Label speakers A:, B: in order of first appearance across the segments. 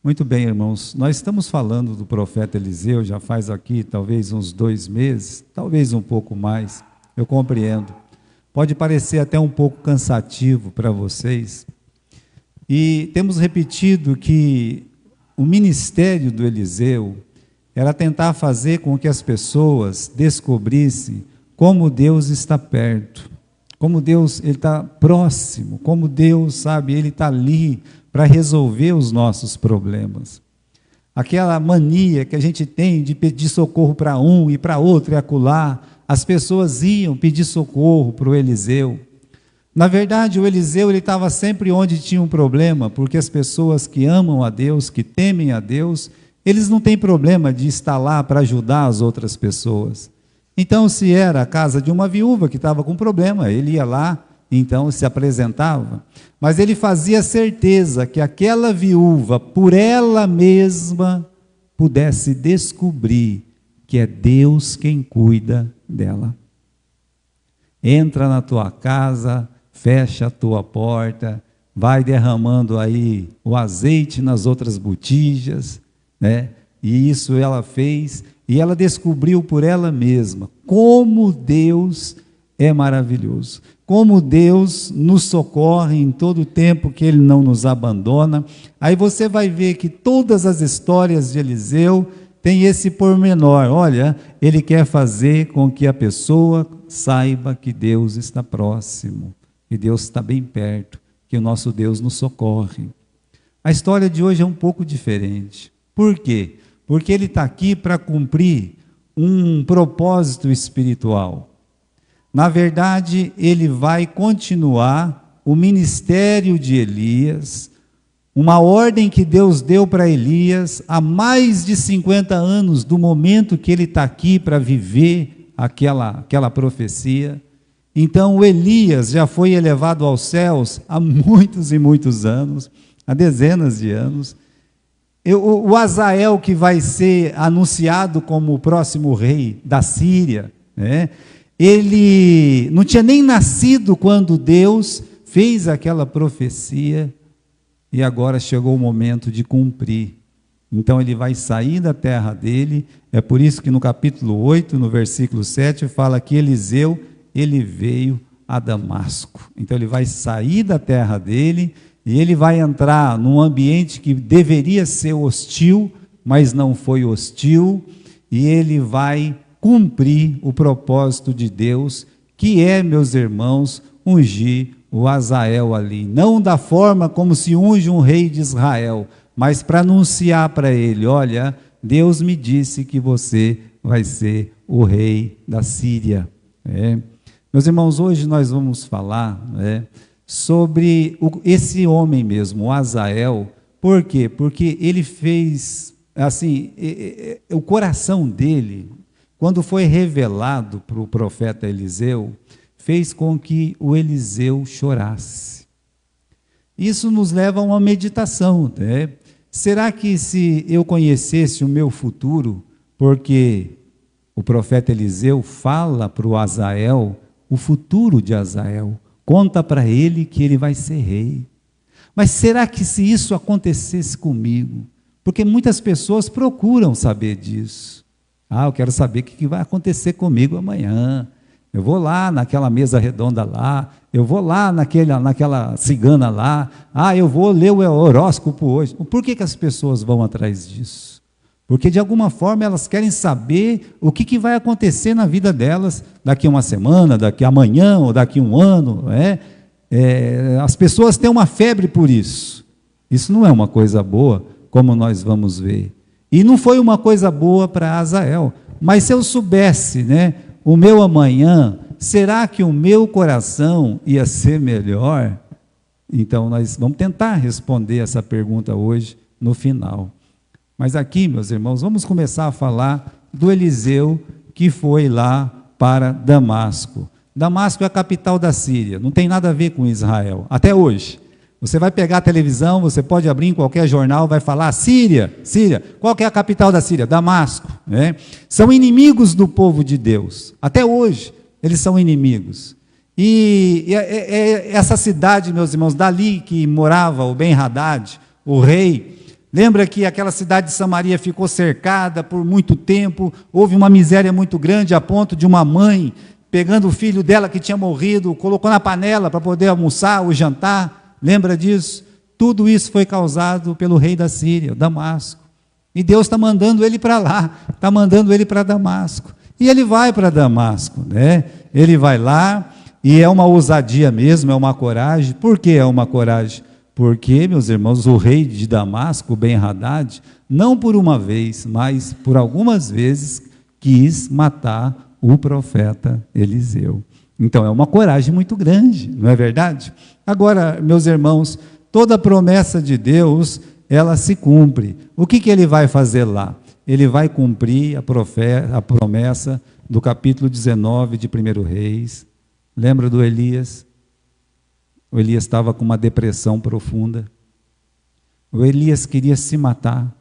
A: Muito bem, irmãos. Nós estamos falando do profeta Eliseu, já faz aqui talvez uns 2 meses, talvez um pouco mais, eu compreendo. Pode parecer até um pouco cansativo para vocês. E temos repetido que o ministério do Eliseu era tentar fazer com que as pessoas descobrissem como Deus está perto, como Deus está próximo, como Deus, sabe, Ele está ali para resolver os nossos problemas. Aquela mania que a gente tem de pedir socorro para um e para outro e acolá, as pessoas iam pedir socorro para o Eliseu. Na verdade, o Eliseu ele estava sempre onde tinha um problema, porque as pessoas que amam a Deus, que temem a Deus, eles não têm problema de estar lá para ajudar as outras pessoas. Então, se era a casa de uma viúva que estava com problema, ele ia lá, então se apresentava. Mas ele fazia certeza que aquela viúva, por ela mesma, pudesse descobrir que é Deus quem cuida dela. Entra na tua casa, fecha a tua porta, vai derramando aí o azeite nas outras botijas, né? E isso ela fez, e ela descobriu por ela mesma como Deus é maravilhoso, como Deus nos socorre em todo o tempo que Ele não nos abandona. Aí você vai ver que todas as histórias de Eliseu têm esse pormenor. Olha, ele quer fazer com que a pessoa saiba que Deus está próximo, que Deus está bem perto, que o nosso Deus nos socorre. A história de hoje é um pouco diferente. Por quê? Porque ele está aqui para cumprir um propósito espiritual. Na verdade, ele vai continuar o ministério de Elias, uma ordem que Deus deu para Elias há mais de 50 anos, do momento que ele está aqui para viver aquela profecia. Então, o Elias já foi elevado aos céus há muitos e muitos anos, há dezenas de anos. O Azael, que vai ser anunciado como o próximo rei da Síria, né? Ele não tinha nem nascido quando Deus fez aquela profecia, e agora chegou o momento de cumprir. Então ele vai sair da terra dele. É por isso que no capítulo 8, no versículo 7, fala que Eliseu, ele veio a Damasco. Então ele vai sair da terra dele, e ele vai entrar num ambiente que deveria ser hostil, mas não foi hostil, e ele vai cumprir o propósito de Deus, que é, meus irmãos, ungir o Azael ali, não da forma como se unge um rei de Israel, mas para anunciar para ele: olha, Deus me disse que você vai ser o rei da Síria. Meus irmãos, hoje nós vamos falar sobre esse homem mesmo, o Azael. Por quê? Porque ele fez, assim, o coração dele, quando foi revelado para o profeta Eliseu, fez com que o Eliseu chorasse. Isso nos leva a uma meditação, né? Será que se eu conhecesse o meu futuro, porque o profeta Eliseu fala para o Azael, o futuro de Azael, conta para ele que ele vai ser rei. Mas será que se isso acontecesse comigo? Porque muitas pessoas procuram saber disso. Eu quero saber o que vai acontecer comigo amanhã. Eu vou lá naquela mesa redonda lá, eu vou lá naquela cigana lá, eu vou ler o horóscopo hoje. Por que as pessoas vão atrás disso? Porque de alguma forma elas querem saber o que vai acontecer na vida delas daqui a uma semana, daqui a amanhã ou daqui a um ano. As pessoas têm uma febre por isso. Isso não é uma coisa boa, como nós vamos ver. E não foi uma coisa boa para Azael. Mas se eu soubesse, o meu amanhã, será que o meu coração ia ser melhor? Então nós vamos tentar responder essa pergunta hoje no final. Mas aqui, meus irmãos, vamos começar a falar do Eliseu que foi lá para Damasco. Damasco é a capital da Síria, não tem nada a ver com Israel, até hoje. Você vai pegar a televisão, você pode abrir em qualquer jornal, vai falar Síria. Qual que é a capital da Síria? Damasco. São inimigos do povo de Deus. Até hoje, eles são inimigos. E essa cidade, meus irmãos, dali que morava o Ben-Hadad, o rei, Lembra que aquela cidade de Samaria ficou cercada por muito tempo, houve uma miséria muito grande a ponto de uma mãe, pegando o filho dela que tinha morrido, colocou na panela para poder almoçar ou jantar. Lembra disso? Tudo isso foi causado pelo rei da Síria, Damasco. E Deus está mandando ele para lá, está mandando ele para Damasco. E ele vai para Damasco, né? Ele vai lá, e é uma ousadia mesmo, é uma coragem. Por que é uma coragem? Porque, meus irmãos, o rei de Damasco, Ben-Hadad, não por uma vez, mas por algumas vezes, quis matar o profeta Eliseu. Então é uma coragem muito grande, não é verdade? Agora, meus irmãos, toda promessa de Deus, ela se cumpre. O que ele vai fazer lá? Ele vai cumprir a promessa do capítulo 19 de 1 Reis. Lembra do Elias? O Elias estava com uma depressão profunda. O Elias queria se matar.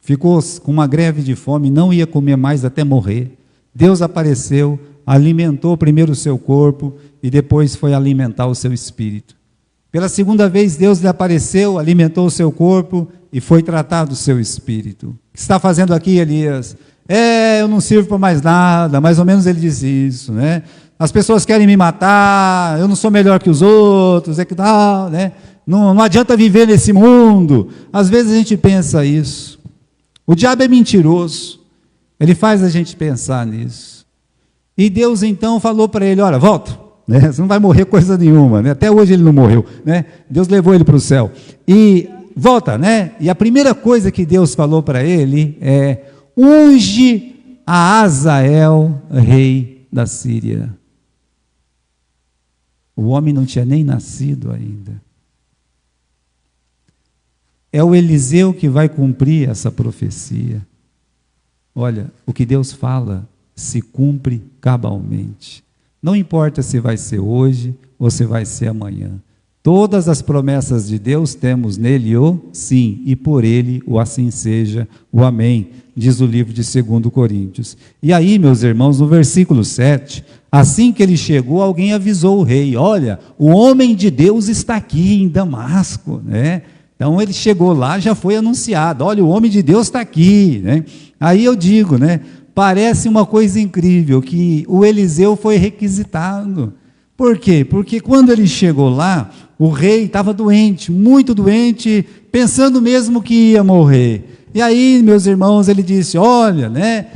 A: Ficou com uma greve de fome, não ia comer mais até morrer. Deus apareceu, alimentou primeiro o seu corpo e depois foi alimentar o seu espírito. Pela segunda vez, Deus lhe apareceu, alimentou o seu corpo e foi tratar do seu espírito. O que está fazendo aqui, Elias? Eu não sirvo para mais nada, mais ou menos ele diz isso, né? As pessoas querem me matar, eu não sou melhor que os outros, que tal, né? Não adianta viver nesse mundo. Às vezes a gente pensa isso. O diabo é mentiroso, ele faz a gente pensar nisso. E Deus então falou para ele, olha, volta, né? Você não vai morrer coisa nenhuma, né? Até hoje ele não morreu, né? Deus levou ele para o céu. E volta, né? E a primeira coisa que Deus falou para ele é, unge a Azael, rei da Síria. O homem não tinha nem nascido ainda. É o Eliseu que vai cumprir essa profecia. Olha, o que Deus fala se cumpre cabalmente. Não importa se vai ser hoje ou se vai ser amanhã. Todas as promessas de Deus temos nele o sim, e por ele o assim seja, o amém, diz o livro de 2 Coríntios. E aí, meus irmãos, no versículo 7, assim que ele chegou, alguém avisou o rei, olha, o homem de Deus está aqui em Damasco, né? Então ele chegou lá, já foi anunciado, olha, o homem de Deus está aqui, né? Aí eu digo, né, parece uma coisa incrível, que o Eliseu foi requisitado. Por quê? Porque quando ele chegou lá, o rei estava doente, muito doente, pensando mesmo que ia morrer. E aí, meus irmãos, ele disse, olha, né,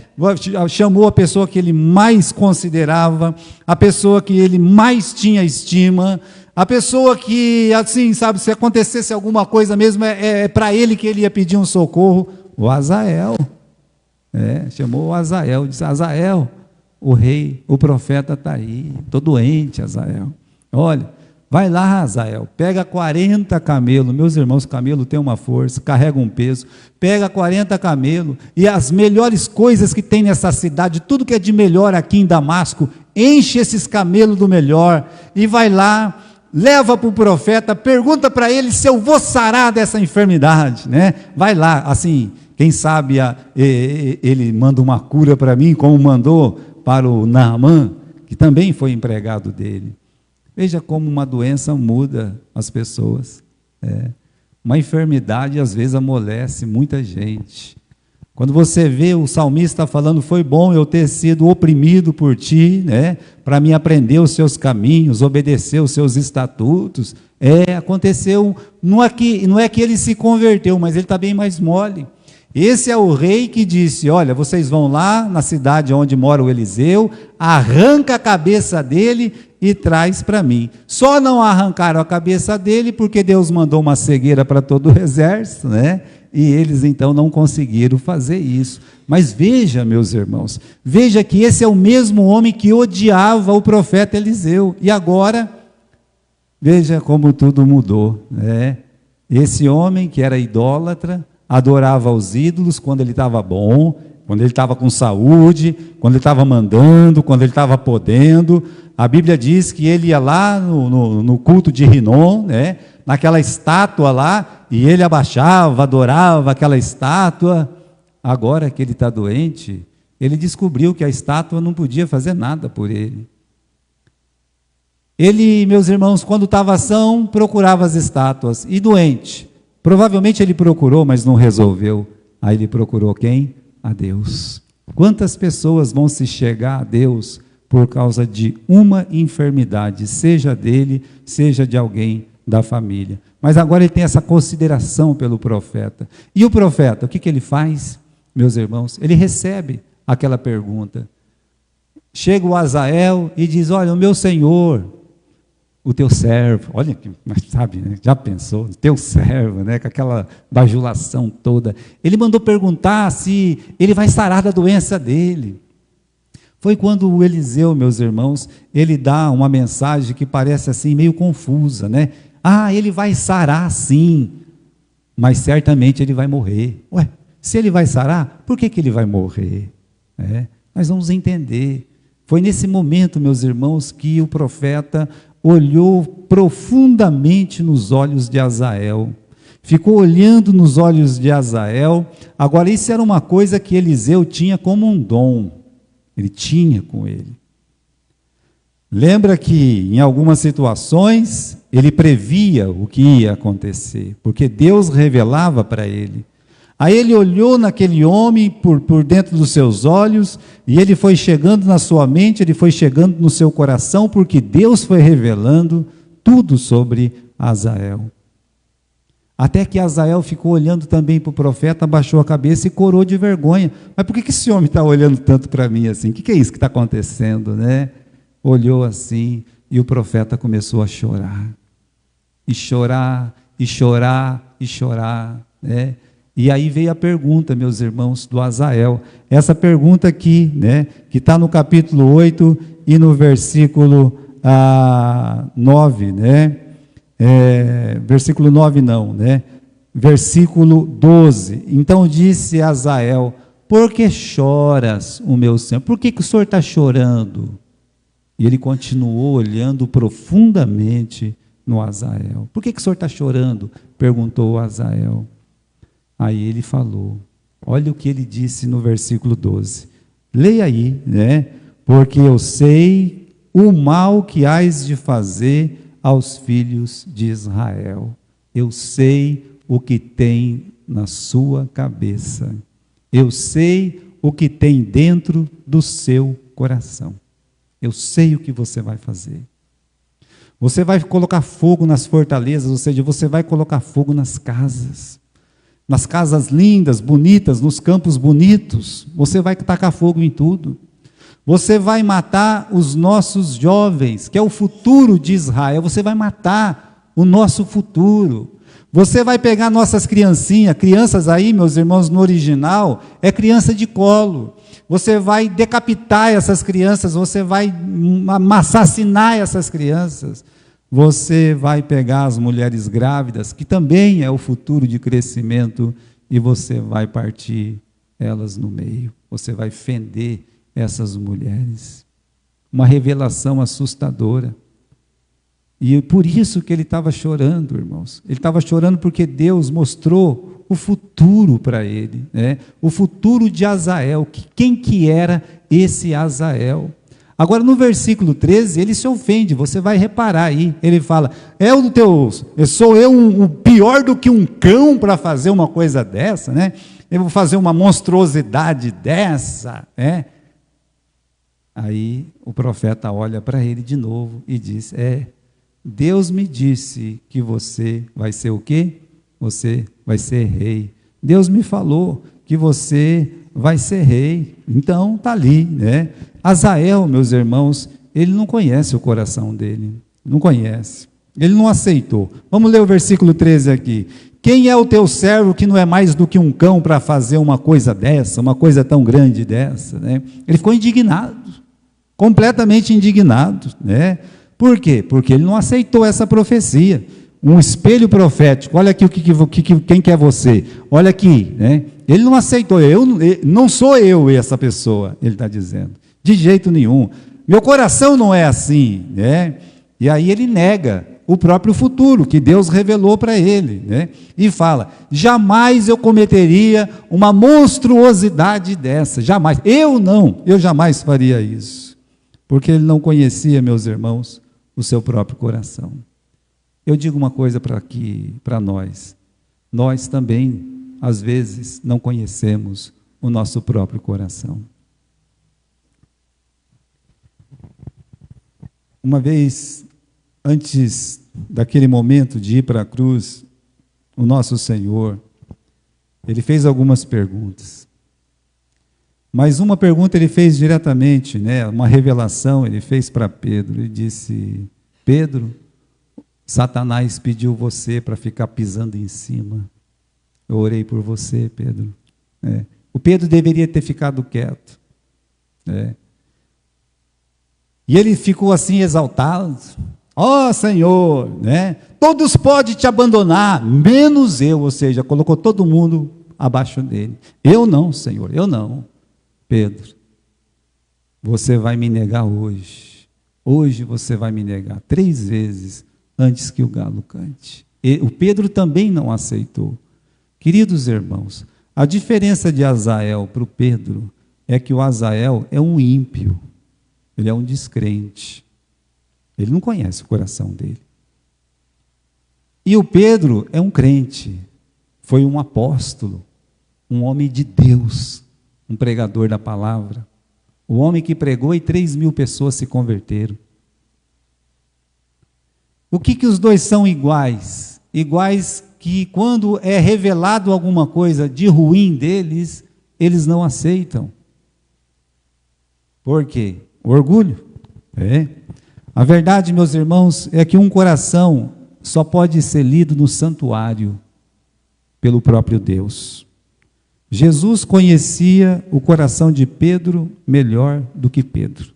A: chamou a pessoa que ele mais considerava, a pessoa que ele mais tinha estima, a pessoa que, assim, sabe, se acontecesse alguma coisa mesmo, é para ele que ele ia pedir um socorro, o Azael. Chamou o Azael, disse, Azael, o rei, o profeta está aí, estou doente, Azael. Olha, vai lá, Azael, pega 40 camelos, meus irmãos, camelo tem uma força, carrega um peso, pega 40 camelos, e as melhores coisas que tem nessa cidade, tudo que é de melhor aqui em Damasco, enche esses camelos do melhor, e vai lá, leva para o profeta, pergunta para ele se eu vou sarar dessa enfermidade, né? Vai lá, assim, quem sabe ele manda uma cura para mim, como mandou para o Naamã, que também foi empregado dele. Veja como uma doença muda as pessoas. Uma enfermidade às vezes amolece muita gente. Quando você vê o salmista falando, foi bom eu ter sido oprimido por ti, né, para me aprender os seus caminhos, obedecer os seus estatutos. Aconteceu, não é que ele se converteu, mas ele está bem mais mole. Esse é o rei que disse, olha, vocês vão lá na cidade onde mora o Eliseu, arranca a cabeça dele e traz para mim. Só não arrancaram a cabeça dele porque Deus mandou uma cegueira para todo o exército, né? E eles então não conseguiram fazer isso. Mas veja, meus irmãos, veja que esse é o mesmo homem que odiava o profeta Eliseu. E agora, veja como tudo mudou, né? Esse homem que era idólatra, adorava os ídolos quando ele estava bom, quando ele estava com saúde, quando ele estava mandando, quando ele estava podendo. A Bíblia diz que ele ia lá no culto de Rinom, né, naquela estátua lá, e ele abaixava, adorava aquela estátua. Agora que ele está doente, ele descobriu que a estátua não podia fazer nada por ele. Ele, meus irmãos, quando estava são, procurava as estátuas, e doente, Provavelmente ele procurou, mas não resolveu. Aí ele procurou quem? A Deus. Quantas pessoas vão se chegar a Deus por causa de uma enfermidade, seja dele, seja de alguém da família? Mas agora ele tem essa consideração pelo profeta. E o profeta, o que ele faz, meus irmãos? Ele recebe aquela pergunta. Chega o Azael e diz: olha, o meu senhor, o teu servo, olha, sabe, né? Já pensou, o teu servo, né? Com aquela bajulação toda, ele mandou perguntar se ele vai sarar da doença dele. Foi quando o Eliseu, meus irmãos, ele dá uma mensagem que parece assim meio confusa, né? Ah, ele vai sarar sim, mas certamente ele vai morrer. Ué, se ele vai sarar, por que ele vai morrer? Nós vamos entender. Foi nesse momento, meus irmãos, que o profeta olhou profundamente nos olhos de Azael, ficou olhando nos olhos de Azael. Agora, isso era uma coisa que Eliseu tinha como um dom, ele tinha com ele. Lembra que em algumas situações ele previa o que ia acontecer, porque Deus revelava para ele. Aí ele olhou naquele homem por dentro dos seus olhos, e ele foi chegando na sua mente, ele foi chegando no seu coração, porque Deus foi revelando tudo sobre Azael. Até que Azael ficou olhando também para o profeta, abaixou a cabeça e corou de vergonha. Mas por que esse homem está olhando tanto para mim assim? O que é isso que está acontecendo, né? Olhou assim, e o profeta começou a chorar. E chorar, e chorar, e chorar, né? E aí veio a pergunta, meus irmãos, do Azael. Essa pergunta aqui, né, que está no capítulo 8 e no versículo 9, né? Versículo 9 não, né? Versículo 12. Então disse Azael: por que choras, o meu Senhor? Por que o Senhor está chorando? E ele continuou olhando profundamente no Azael. Por que o Senhor está chorando? Perguntou Azael. Aí ele falou, olha o que ele disse no versículo 12, leia aí, né? Porque eu sei o mal que hás de fazer aos filhos de Israel. Eu sei o que tem na sua cabeça. Eu sei o que tem dentro do seu coração. Eu sei o que você vai fazer. Você vai colocar fogo nas fortalezas, ou seja, você vai colocar fogo nas casas lindas, bonitas, nos campos bonitos. Você vai tacar fogo em tudo. Você vai matar os nossos jovens, que é o futuro de Israel. Você vai matar o nosso futuro. Você vai pegar nossas criancinhas, crianças aí, meus irmãos, no original, é criança de colo. Você vai decapitar essas crianças, você vai assassinar essas crianças. Você vai pegar as mulheres grávidas, que também é o futuro de crescimento, e você vai partir elas no meio. Você vai fender essas mulheres. Uma revelação assustadora. E por isso que ele estava chorando, irmãos. Ele estava chorando porque Deus mostrou o futuro para ele, né? O futuro de Azael. Quem que era esse Azael? Agora no versículo 13, ele se ofende, você vai reparar aí, ele fala, sou eu um pior do que um cão para fazer uma coisa dessa, né? Eu vou fazer uma monstruosidade dessa, né? Aí o profeta olha para ele de novo e diz, Deus me disse que você vai ser o quê? Você vai ser rei. Deus me falou que você vai ser rei. Então está ali, né? Azael, meus irmãos, ele não conhece o coração dele, não conhece, ele não aceitou. Vamos ler o versículo 13 aqui. Quem é o teu servo que não é mais do que um cão para fazer uma coisa dessa, uma coisa tão grande dessa, né? Ele ficou indignado, completamente indignado, né? Por quê? Porque ele não aceitou essa profecia. Um espelho profético, olha aqui quem que é você, olha aqui, né? Ele não aceitou, não sou eu essa pessoa, ele está dizendo, de jeito nenhum, meu coração não é assim, né? E aí ele nega o próprio futuro, que Deus revelou para ele, né? E fala, jamais eu cometeria uma monstruosidade dessa, jamais, eu jamais faria isso, porque ele não conhecia, meus irmãos, o seu próprio coração. Eu digo uma coisa para nós, nós também, às vezes, não conhecemos o nosso próprio coração. Uma vez, antes daquele momento de ir para a cruz, o nosso Senhor, Ele fez algumas perguntas. Mas uma pergunta Ele fez diretamente, né? Uma revelação Ele fez para Pedro. Ele disse: Pedro, Satanás pediu você para ficar pisando em cima. Eu orei por você, Pedro. O Pedro deveria ter ficado quieto. E ele ficou assim exaltado. Ó Senhor, todos podem te abandonar, menos eu. Ou seja, colocou todo mundo abaixo dele. Eu não, Senhor, eu não. Pedro, você vai me negar hoje. Hoje você vai me negar 3 vezes antes que o galo cante. O Pedro também não aceitou. Queridos irmãos, a diferença de Azael para o Pedro é que o Azael é um ímpio, ele é um descrente, ele não conhece o coração dele. E o Pedro é um crente, foi um apóstolo, um homem de Deus, um pregador da palavra, o homem que pregou e 3.000 pessoas se converteram. O que os dois são iguais? Iguais que quando é revelado alguma coisa de ruim deles, eles não aceitam. Por quê? Orgulho. A verdade, meus irmãos, é que um coração só pode ser lido no santuário pelo próprio Deus. Jesus conhecia o coração de Pedro melhor do que Pedro.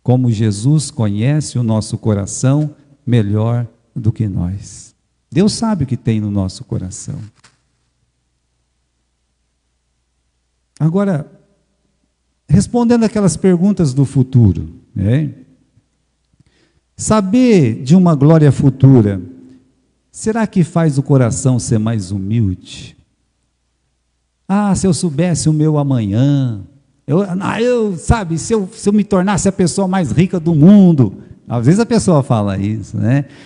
A: Como Jesus conhece o nosso coração melhor do que nós. Deus sabe o que tem no nosso coração. Agora, respondendo aquelas perguntas do futuro, saber de uma glória futura, será que faz o coração ser mais humilde? Se eu soubesse o meu amanhã, se eu me tornasse a pessoa mais rica do mundo. Às vezes a pessoa fala isso,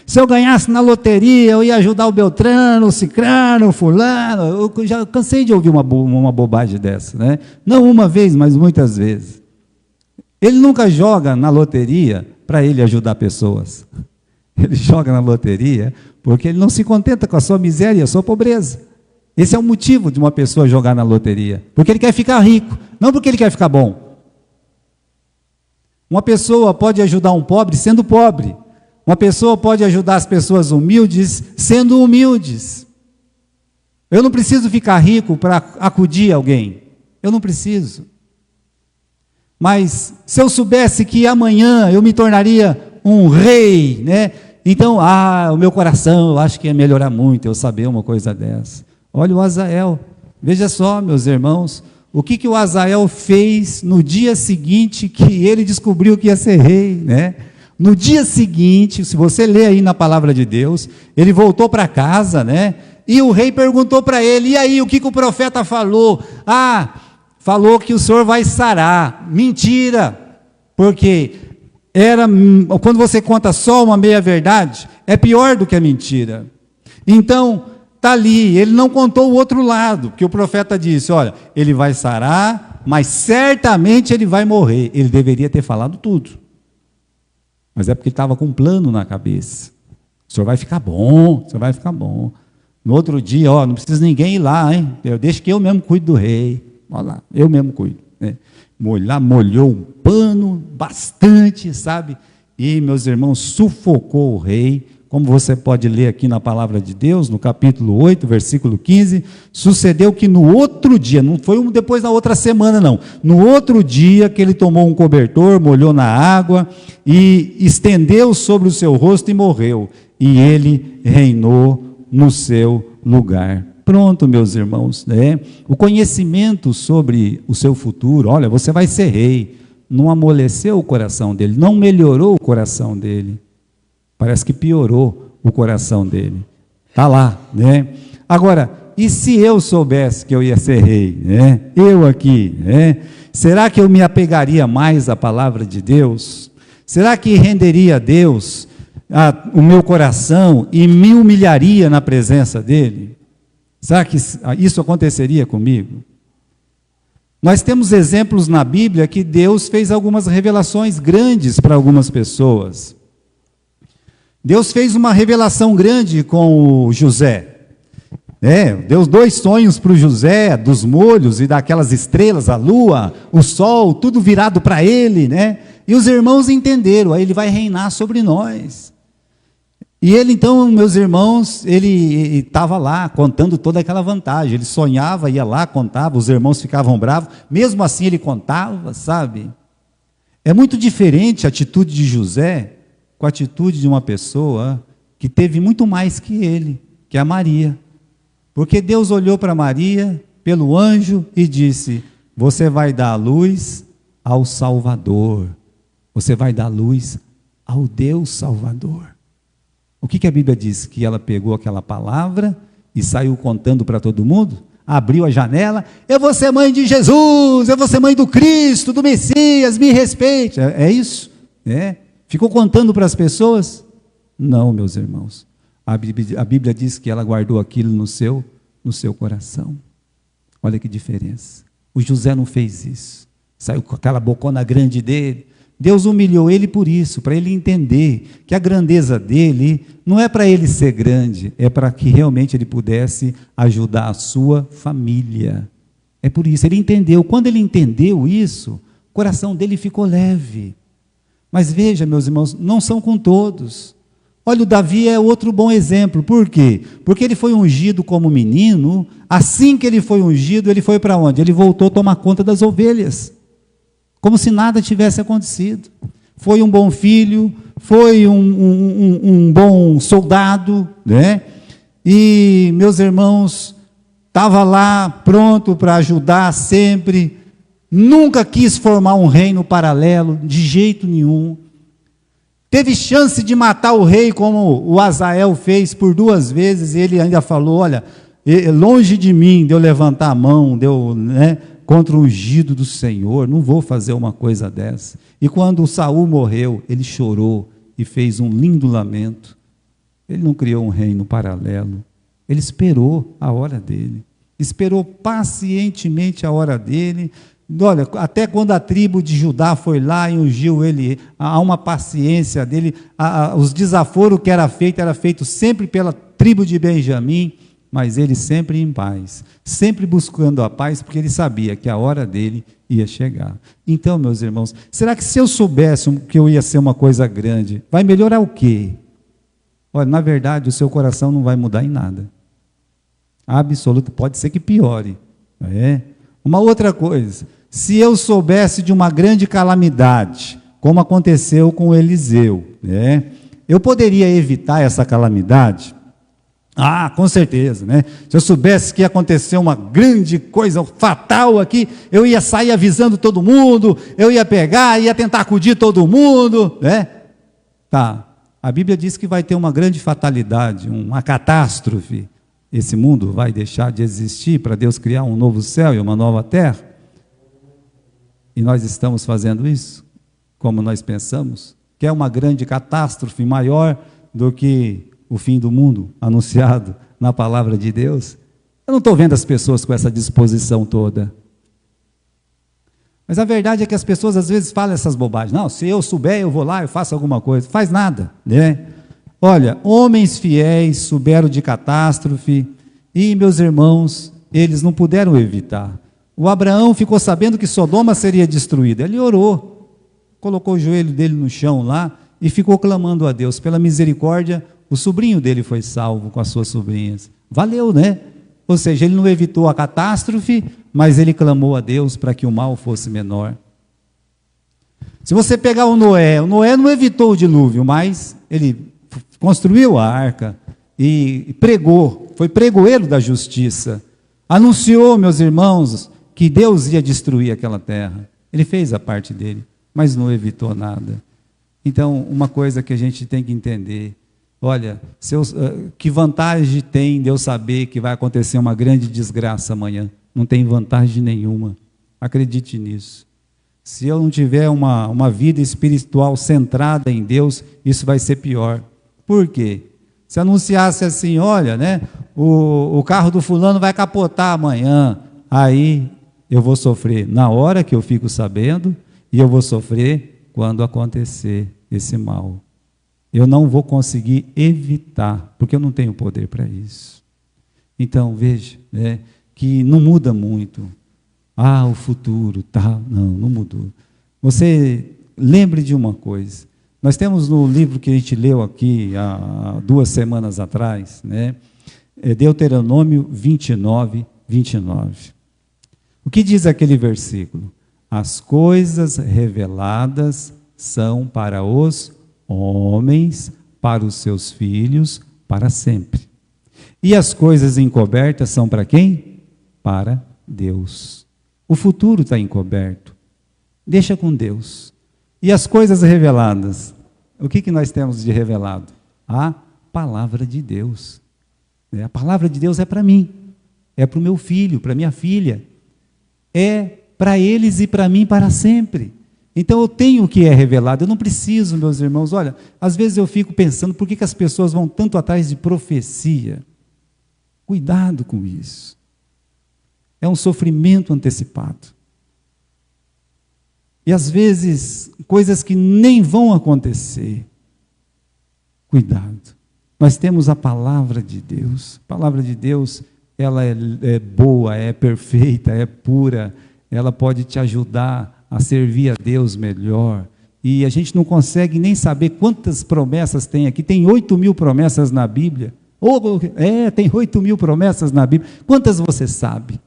A: Se eu ganhasse na loteria, eu ia ajudar o Beltrano, o Cicrano, o Fulano. Eu já cansei de ouvir uma bobagem dessa, Não uma vez, mas muitas vezes. Ele nunca joga na loteria para ele ajudar pessoas. Ele joga na loteria porque ele não se contenta com a sua miséria e a sua pobreza. Esse é o motivo de uma pessoa jogar na loteria. Porque ele quer ficar rico, não porque ele quer ficar bom. Uma pessoa pode ajudar um pobre sendo pobre. Uma pessoa pode ajudar as pessoas humildes sendo humildes. Eu não preciso ficar rico para acudir alguém. Eu não preciso. Mas se eu soubesse que amanhã eu me tornaria um rei, Então, o meu coração, eu acho que ia melhorar muito eu saber uma coisa dessa. Olha o Azael. Veja só, meus irmãos, o que o Azael fez no dia seguinte que ele descobriu que ia ser rei, No dia seguinte, se você ler aí na palavra de Deus, ele voltou para casa, E o rei perguntou para ele: e aí, o que o profeta falou? Falou que o senhor vai sarar. Mentira, porque quando você conta só uma meia-verdade, é pior do que a mentira. Então, está ali, ele não contou o outro lado, porque o profeta disse: olha, ele vai sarar, mas certamente ele vai morrer. Ele deveria ter falado tudo, mas é porque ele estava com um plano na cabeça. O senhor vai ficar bom, o senhor vai ficar bom. No outro dia, não precisa ninguém ir lá, deixa que eu mesmo cuido do rei. Olha lá, eu mesmo cuido. Molhou um pano bastante, sabe? E, meus irmãos, sufocou o rei. Como você pode ler aqui na palavra de Deus, no capítulo 8, versículo 15, sucedeu que no outro dia, não foi depois da outra semana não, no outro dia que ele tomou um cobertor, molhou na água e estendeu sobre o seu rosto e morreu, e ele reinou no seu lugar. Pronto, meus irmãos, O conhecimento sobre o seu futuro, olha, você vai ser rei, não amoleceu o coração dele, não melhorou o coração dele. Parece que piorou o coração dele. Está lá, Agora, e se eu soubesse que eu ia ser rei, Eu aqui, Será que eu me apegaria mais à palavra de Deus? Será que renderia a Deus o meu coração e me humilharia na presença dele? Será que isso aconteceria comigo? Nós temos exemplos na Bíblia que Deus fez algumas revelações grandes para algumas pessoas. Deus fez uma revelação grande com o José. Deu 2 sonhos para o José, dos molhos e daquelas estrelas, a lua, o sol, tudo virado para ele, né? E os irmãos entenderam, aí ele vai reinar sobre nós. E ele então, meus irmãos, ele estava lá contando toda aquela vantagem, ele sonhava, ia lá, contava, os irmãos ficavam bravos, mesmo assim ele contava, sabe? É muito diferente a atitude de José com a atitude de uma pessoa que teve muito mais que ele, que é a Maria. Porque Deus olhou para Maria, pelo anjo, e disse: você vai dar luz ao Salvador, você vai dar luz ao Deus Salvador. O que a Bíblia diz? Que ela pegou aquela palavra e saiu contando para todo mundo, abriu a janela: eu vou ser mãe de Jesus, eu vou ser mãe do Cristo, do Messias, me respeite. É isso? Ficou contando para as pessoas? Não, meus irmãos. A Bíblia diz que ela guardou aquilo no seu coração. Olha que diferença. O José não fez isso. Saiu com aquela bocona grande dele. Deus humilhou ele por isso, para ele entender que a grandeza dele não é para ele ser grande, é para que realmente ele pudesse ajudar a sua família. É por isso, ele entendeu. Quando ele entendeu isso, o coração dele ficou leve. Mas veja, meus irmãos, não são com todos. Olha, o Davi é outro bom exemplo. Por quê? Porque ele foi ungido como menino. Assim que ele foi ungido, ele foi para onde? Ele voltou a tomar conta das ovelhas, como se nada tivesse acontecido. Foi um bom filho, foi um bom soldado, né? E, meus irmãos, estava lá pronto para ajudar sempre, nunca quis formar um reino paralelo, de jeito nenhum. Teve chance de matar o rei, como o Azael fez por 2 vezes, e ele ainda falou: olha, longe de mim de eu levantar a mão, contra o ungido do Senhor, não vou fazer uma coisa dessa. E quando Saul morreu, ele chorou e fez um lindo lamento. Ele não criou um reino paralelo, ele esperou a hora dele, esperou pacientemente a hora dele. Olha, até quando a tribo de Judá foi lá e ungiu ele, há uma paciência dele, os desaforos que era feito sempre pela tribo de Benjamim, mas ele sempre em paz, sempre buscando a paz, porque ele sabia que a hora dele ia chegar. Então, meus irmãos, será que se eu soubesse que eu ia ser uma coisa grande, vai melhorar o quê? Olha, na verdade, o seu coração não vai mudar em nada. Absoluto, pode ser que piore. Uma outra coisa, se eu soubesse de uma grande calamidade, como aconteceu com Eliseu, eu poderia evitar essa calamidade? Com certeza, Se eu soubesse que ia acontecer uma grande coisa fatal aqui, eu ia sair avisando todo mundo, eu ia pegar, ia tentar acudir todo mundo, A Bíblia diz que vai ter uma grande fatalidade, uma catástrofe. Esse mundo vai deixar de existir para Deus criar um novo céu e uma nova terra? E nós estamos fazendo isso, como nós pensamos, que é uma grande catástrofe maior do que o fim do mundo anunciado na palavra de Deus. Eu não estou vendo as pessoas com essa disposição toda. Mas a verdade é que as pessoas às vezes falam essas bobagens. Não, se eu souber, eu vou lá, eu faço alguma coisa. Faz nada, Olha, homens fiéis souberam de catástrofe e, meus irmãos, eles não puderam evitar. O Abraão ficou sabendo que Sodoma seria destruída. Ele orou, colocou o joelho dele no chão lá e ficou clamando a Deus. Pela misericórdia, o sobrinho dele foi salvo com as suas sobrinhas. Valeu, Ou seja, ele não evitou a catástrofe, mas ele clamou a Deus para que o mal fosse menor. Se você pegar o Noé não evitou o dilúvio, mas ele construiu a arca e pregou, foi pregoeiro da justiça. Anunciou, meus irmãos, que Deus ia destruir aquela terra. Ele fez a parte dele, mas não evitou nada. Então, uma coisa que a gente tem que entender: olha, que vantagem tem de eu saber que vai acontecer uma grande desgraça amanhã? Não tem vantagem nenhuma, acredite nisso. Se eu não tiver uma vida espiritual centrada em Deus, isso vai ser pior. Por quê? Se anunciasse assim, olha, né, o carro do fulano vai capotar amanhã, aí eu vou sofrer na hora que eu fico sabendo e eu vou sofrer quando acontecer esse mal. Eu não vou conseguir evitar, porque eu não tenho poder para isso. Então, veja, né, que não muda muito. Ah, o futuro, tá? Não mudou. Você lembre de uma coisa. Nós temos no livro que a gente leu aqui há 2 semanas atrás, né, Deuteronômio 29, 29. O que diz aquele versículo? As coisas reveladas são para os homens, para os seus filhos, para sempre. E as coisas encobertas são para quem? Para Deus. O futuro está encoberto. Deixa com Deus. E as coisas reveladas? O que nós temos de revelado? A palavra de Deus. A palavra de Deus é para mim. É para o meu filho, para a minha filha. É para eles e para mim para sempre. Então eu tenho o que é revelado, eu não preciso, meus irmãos. Olha, às vezes eu fico pensando, por que as pessoas vão tanto atrás de profecia? Cuidado com isso. É um sofrimento antecipado. E às vezes, coisas que nem vão acontecer. Cuidado. Nós temos a palavra de Deus. A palavra de Deus, ela é boa, é perfeita, é pura. Ela pode te ajudar a servir a Deus melhor. E a gente não consegue nem saber quantas promessas tem aqui. Tem 8.000 promessas na Bíblia. Tem 8.000 promessas na Bíblia. Quantas você sabe?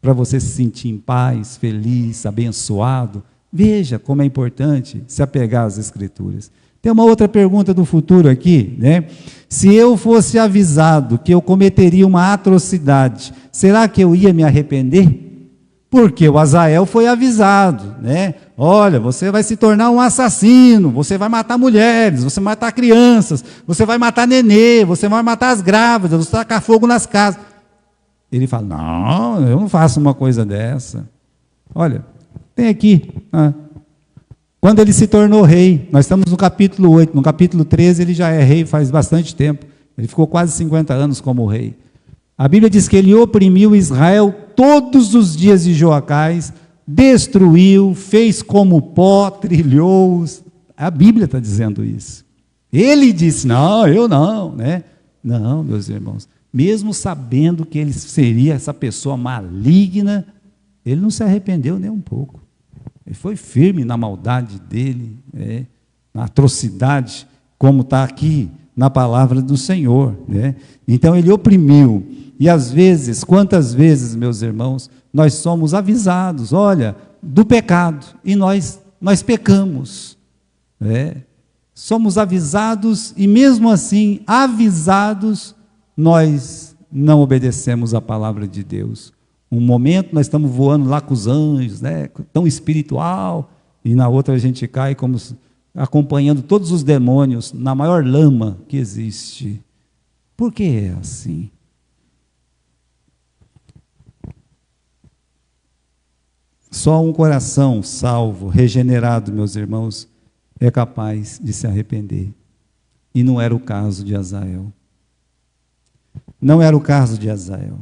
A: Para você se sentir em paz, feliz, abençoado. Veja como é importante se apegar às Escrituras. Tem uma outra pergunta do futuro aqui, né? Se eu fosse avisado que eu cometeria uma atrocidade, será que eu ia me arrepender? Porque o Azael foi avisado, né? Olha, você vai se tornar um assassino, você vai matar mulheres, você vai matar crianças, você vai matar nenê, você vai matar as grávidas, você vai tacar fogo nas casas. Ele fala, não, eu não faço uma coisa dessa. Olha, tem aqui, quando ele se tornou rei, nós estamos no capítulo 8, no capítulo 13 ele já é rei faz bastante tempo, ele ficou quase 50 anos como rei. A Bíblia diz que ele oprimiu Israel todos os dias de Joacás, destruiu, fez como pó, trilhou. A Bíblia está dizendo isso. Ele disse, não, eu não, né? Não, meus irmãos, mesmo sabendo que ele seria essa pessoa maligna, ele não se arrependeu nem um pouco. Ele foi firme na maldade dele, na atrocidade, como está aqui na palavra do Senhor, né? Então ele oprimiu. E às vezes, quantas vezes, meus irmãos, nós somos avisados, olha, do pecado, e nós pecamos. Somos avisados, e mesmo assim, avisados, nós não obedecemos a palavra de Deus. Um momento nós estamos voando lá com os anjos, né, tão espiritual, e na outra a gente cai como acompanhando todos os demônios na maior lama que existe. Por que é assim? Só um coração salvo, regenerado, meus irmãos, é capaz de se arrepender. E não era o caso de Azael. Não era o caso de Azael.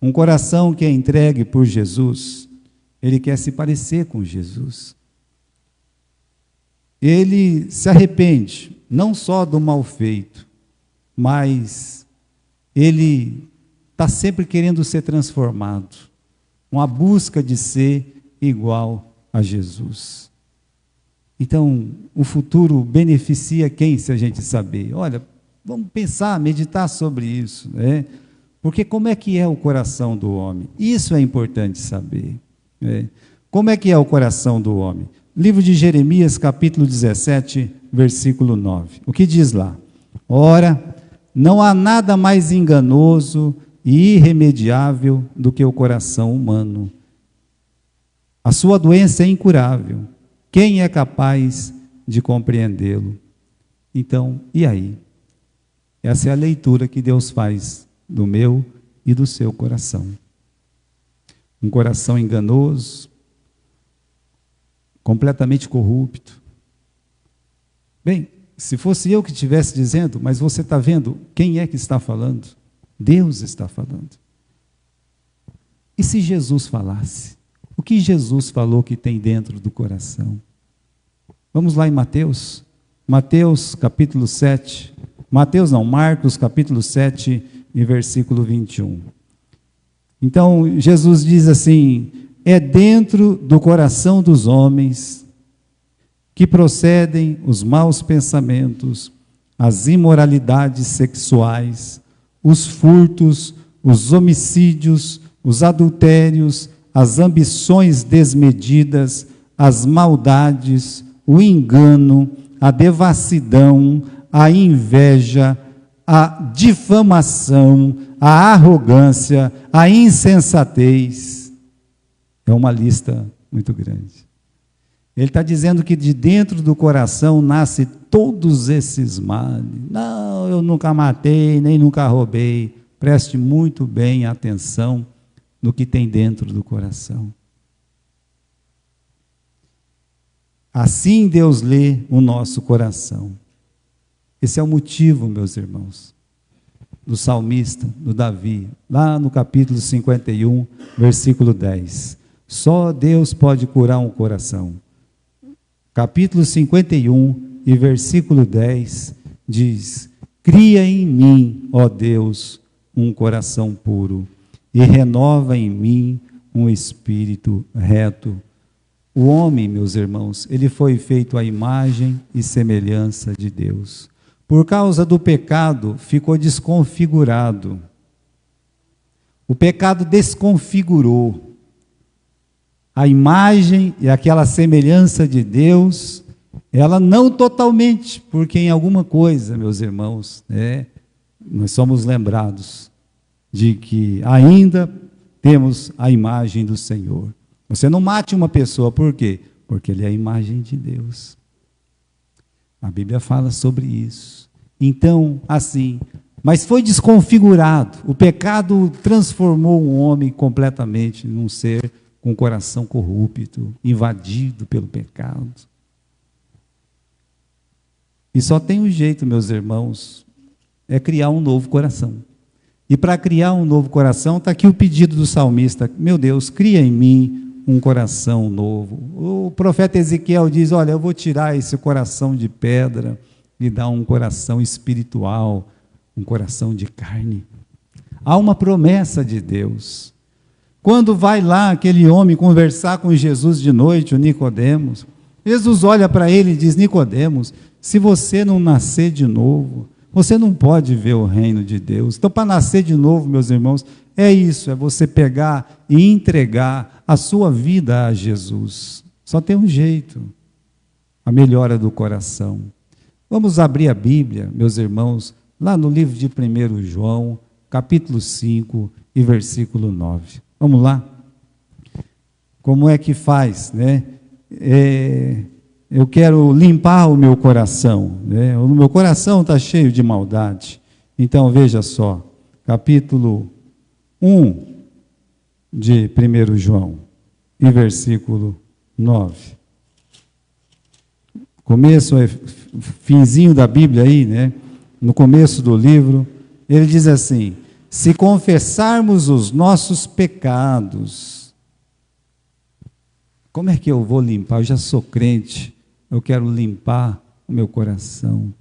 A: Um coração que é entregue por Jesus, ele quer se parecer com Jesus. Ele se arrepende, não só do mal feito, mas ele está sempre querendo ser transformado. Uma busca de ser igual a Jesus. Então, o futuro beneficia quem, se a gente saber? Olha, vamos pensar, meditar sobre isso, né? Porque como é que é o coração do homem? Isso é importante saber. Como é que é o coração do homem? Livro de Jeremias, capítulo 17, versículo 9. O que diz lá? Ora, não há nada mais enganoso e irremediável do que o coração humano. A sua doença é incurável. Quem é capaz de compreendê-lo? Então, e aí? Essa é a leitura que Deus faz do meu e do seu coração. Um coração enganoso, completamente corrupto. Bem, Se fosse eu que estivesse dizendo, mas você está vendo, quem é que está falando? Deus está falando. E se Jesus falasse? O que Jesus falou que tem dentro do coração? Vamos lá em Mateus. Mateus capítulo 7. Marcos capítulo 7 e versículo 21. Então, Jesus diz assim: é dentro do coração dos homens que procedem os maus pensamentos, as imoralidades sexuais, os furtos, os homicídios, os adultérios, as ambições desmedidas, as maldades, o engano, a devassidão, a inveja, a difamação, a arrogância, a insensatez. É uma lista muito grande. Ele está dizendo que de dentro do coração nasce todos esses males. Não, eu nunca matei, nem nunca roubei. Preste muito bem atenção no que tem dentro do coração. Assim Deus lê o nosso coração. Esse é o motivo, meus irmãos, do salmista, do Davi, lá no capítulo 51, versículo 10. Só Deus pode curar um coração. Capítulo 51 e versículo 10 diz: cria em mim, ó Deus, um coração puro, e renova em mim um espírito reto. O homem, meus irmãos, ele foi feito à imagem e semelhança de Deus. Por causa do pecado, ficou desconfigurado. O pecado desconfigurou a imagem e aquela semelhança de Deus, ela não totalmente, porque em alguma coisa, meus irmãos, nós somos lembrados de que ainda temos a imagem do Senhor. Você não mate uma pessoa, por quê? Porque ele é a imagem de Deus. A Bíblia fala sobre isso. Então, assim, mas foi desconfigurado. O pecado transformou um homem completamente num ser com o coração corrupto, invadido pelo pecado. E só tem um jeito, meus irmãos, é criar um novo coração. E para criar um novo coração, está aqui o pedido do salmista: meu Deus, cria em mim um coração novo. O profeta Ezequiel diz: olha, eu vou tirar esse coração de pedra e dar um coração espiritual, um coração de carne. Há uma promessa de Deus. Quando vai lá aquele homem conversar com Jesus de noite, o Nicodemos, Jesus olha para ele e diz: Nicodemos, se você não nascer de novo, você não pode ver o reino de Deus. Então, para nascer de novo, meus irmãos, é isso, é você pegar e entregar a sua vida a Jesus. Só tem um jeito: a melhora do coração. Vamos abrir a Bíblia, meus irmãos, lá no livro de 1 João, capítulo 5 e versículo 9. Vamos lá? Como é que faz, né? Eu quero limpar o meu coração, né? O meu coração está cheio de maldade. Então, veja só, capítulo 1 de 1 João, e versículo 9. Começo, finzinho da Bíblia aí, né? No começo do livro, ele diz assim: se confessarmos os nossos pecados, como é que eu vou limpar? Eu já sou crente, eu quero limpar o meu coração.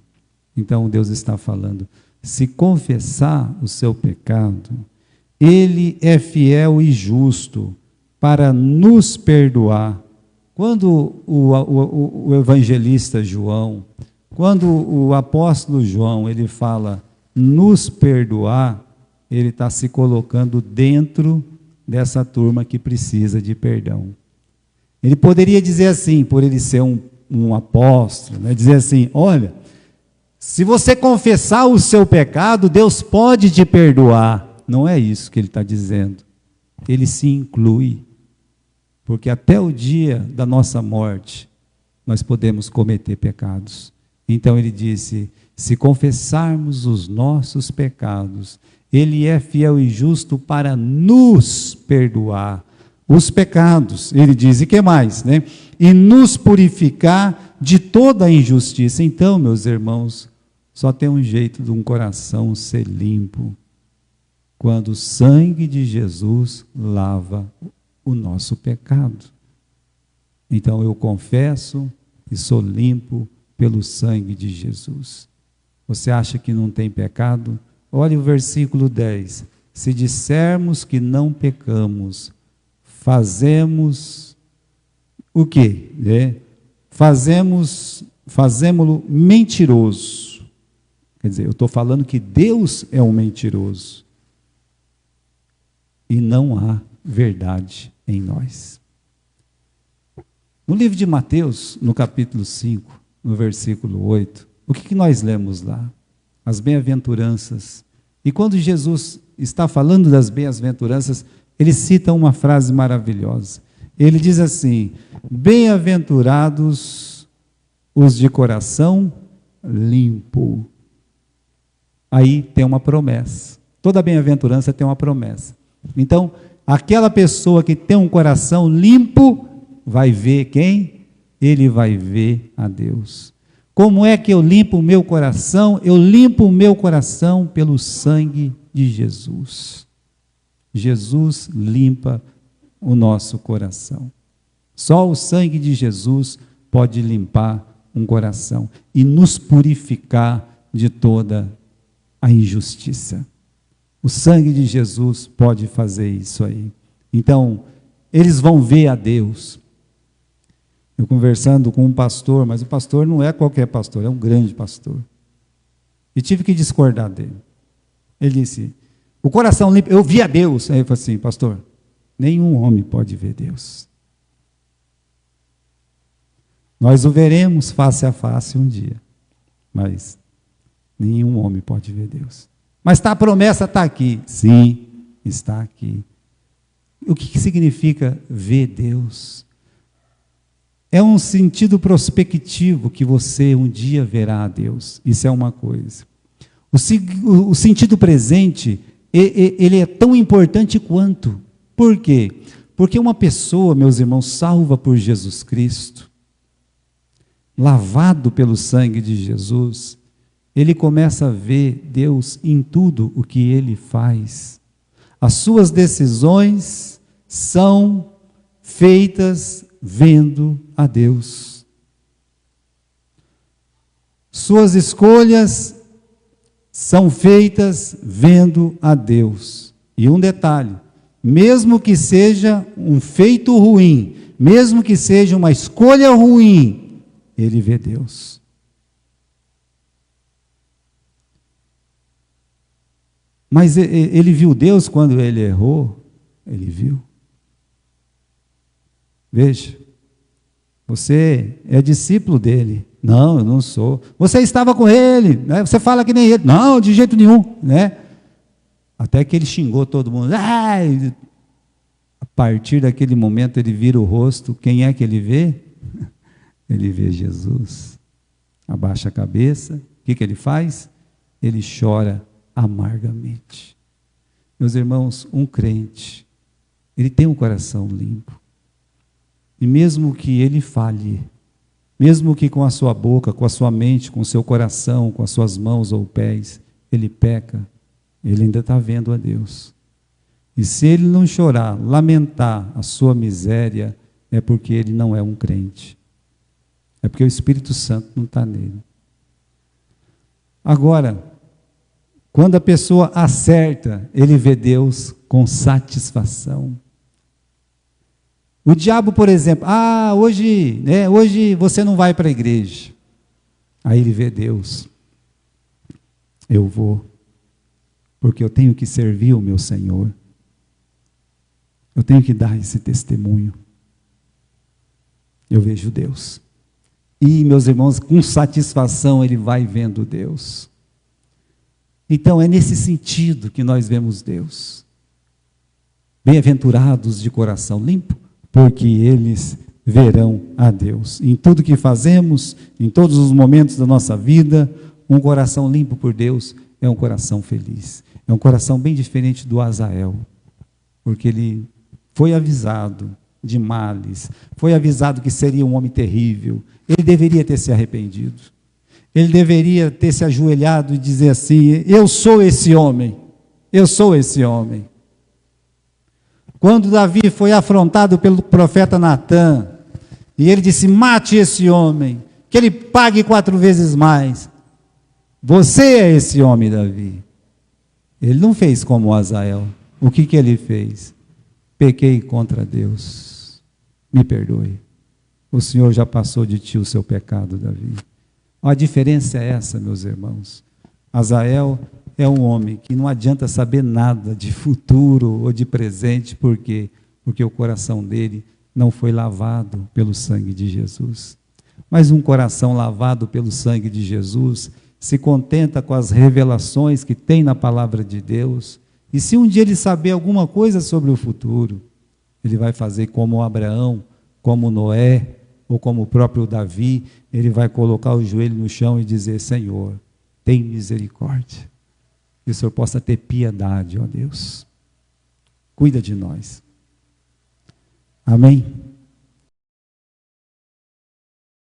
A: Então Deus está falando: se confessar o seu pecado, Ele é fiel e justo para nos perdoar. Quando o evangelista João, quando o apóstolo João, ele fala nos perdoar, ele está se colocando dentro dessa turma que precisa de perdão. Ele poderia dizer assim, por ele ser um apóstolo, né, dizer assim: olha, se você confessar o seu pecado, Deus pode te perdoar. Não é isso que ele está dizendo. Ele se inclui, porque até o dia da nossa morte, nós podemos cometer pecados. Então ele disse: se confessarmos os nossos pecados, Ele é fiel e justo para nos perdoar os pecados. Ele diz, e que mais, né? E nos purificar de toda a injustiça. Então, meus irmãos, só tem um jeito de um coração ser limpo, quando o sangue de Jesus lava o nosso pecado. Então eu confesso e sou limpo pelo sangue de Jesus. Você acha que não tem pecado? Olha o versículo 10. Se dissermos que não pecamos, fazemos o quê? Fazemo-lo mentiroso. Quer dizer, eu estou falando que Deus é um mentiroso. E não há verdade em nós. No livro de Mateus, no capítulo 5, no versículo 8, o que nós lemos lá? As bem-aventuranças. E quando Jesus está falando das bem-aventuranças, ele cita uma frase maravilhosa. Ele diz assim: bem-aventurados os de coração limpo. Aí tem uma promessa. Toda bem-aventurança tem uma promessa. Então, aquela pessoa que tem um coração limpo, vai ver quem? Ele vai ver a Deus. Como é que eu limpo o meu coração? Eu limpo o meu coração pelo sangue de Jesus. Jesus limpa o nosso coração. Só o sangue de Jesus pode limpar um coração e nos purificar de toda a injustiça. O sangue de Jesus pode fazer isso aí. Então, eles vão ver a Deus. Eu conversando com um pastor, mas o pastor não é qualquer pastor, é um grande pastor. E tive que discordar dele. Ele disse, o coração limpo, eu vi a Deus. Aí eu falei assim, pastor, nenhum homem pode ver Deus. Nós o veremos face a face um dia, mas nenhum homem pode ver Deus. Mas a promessa está aqui. Sim, está aqui. O que significa ver Deus? É um sentido prospectivo que você um dia verá a Deus. Isso é uma coisa. O sentido presente, ele é tão importante quanto. Por quê? Porque uma pessoa, meus irmãos, salva por Jesus Cristo, lavado pelo sangue de Jesus, ele começa a ver Deus em tudo o que ele faz. As suas decisões são feitas vendo a Deus. Suas escolhas são feitas vendo a Deus. E um detalhe, mesmo que seja um feito ruim, mesmo que seja uma escolha ruim, ele vê Deus. Mas ele viu Deus quando ele errou? Ele viu. Veja, você é discípulo dele. Não, eu não sou. Você estava com ele, né? Você fala que nem ele. Não, de jeito nenhum, né? Até que ele xingou todo mundo. Ai! A partir daquele momento ele vira o rosto. Quem é que ele vê? Ele vê Jesus. Abaixa a cabeça. O que ele faz? Ele chora amargamente. Meus irmãos, um crente, ele tem um coração limpo. E mesmo que ele falhe, mesmo que com a sua boca, com a sua mente, com o seu coração, com as suas mãos ou pés, ele peca, ele ainda está vendo a Deus. E se ele não chorar, lamentar a sua miséria, é porque ele não é um crente. É porque o Espírito Santo não está nele. Agora, quando a pessoa acerta, ele vê Deus com satisfação. O diabo, por exemplo, hoje você não vai para a igreja. Aí ele vê Deus. Eu vou, porque eu tenho que servir o meu Senhor. Eu tenho que dar esse testemunho. Eu vejo Deus. E, meus irmãos, com satisfação ele vai vendo Deus. Então, é nesse sentido que nós vemos Deus. Bem-aventurados de coração limpo, porque eles verão a Deus. Em tudo que fazemos, em todos os momentos da nossa vida, um coração limpo por Deus é um coração feliz. É um coração bem diferente do Azael, porque ele foi avisado de males, foi avisado que seria um homem terrível. Ele deveria ter se arrependido. Ele deveria ter se ajoelhado e dizer assim: eu sou esse homem, eu sou esse homem. Quando Davi foi afrontado pelo profeta Natã, e ele disse: mate esse homem, que ele pague 4 vezes mais. Você é esse homem, Davi. Ele não fez como Azael. O que ele fez? Pequei contra Deus, me perdoe. O Senhor já passou de ti o seu pecado, Davi. A diferença é essa, meus irmãos. Azael é um homem que não adianta saber nada de futuro ou de presente, por quê? Porque o coração dele não foi lavado pelo sangue de Jesus. Mas um coração lavado pelo sangue de Jesus se contenta com as revelações que tem na palavra de Deus, e se um dia ele saber alguma coisa sobre o futuro, ele vai fazer como Abraão, como Noé, ou como o próprio Davi, ele vai colocar o joelho no chão e dizer: Senhor, tem misericórdia, que o Senhor possa ter piedade, ó Deus, cuida de nós. Amém?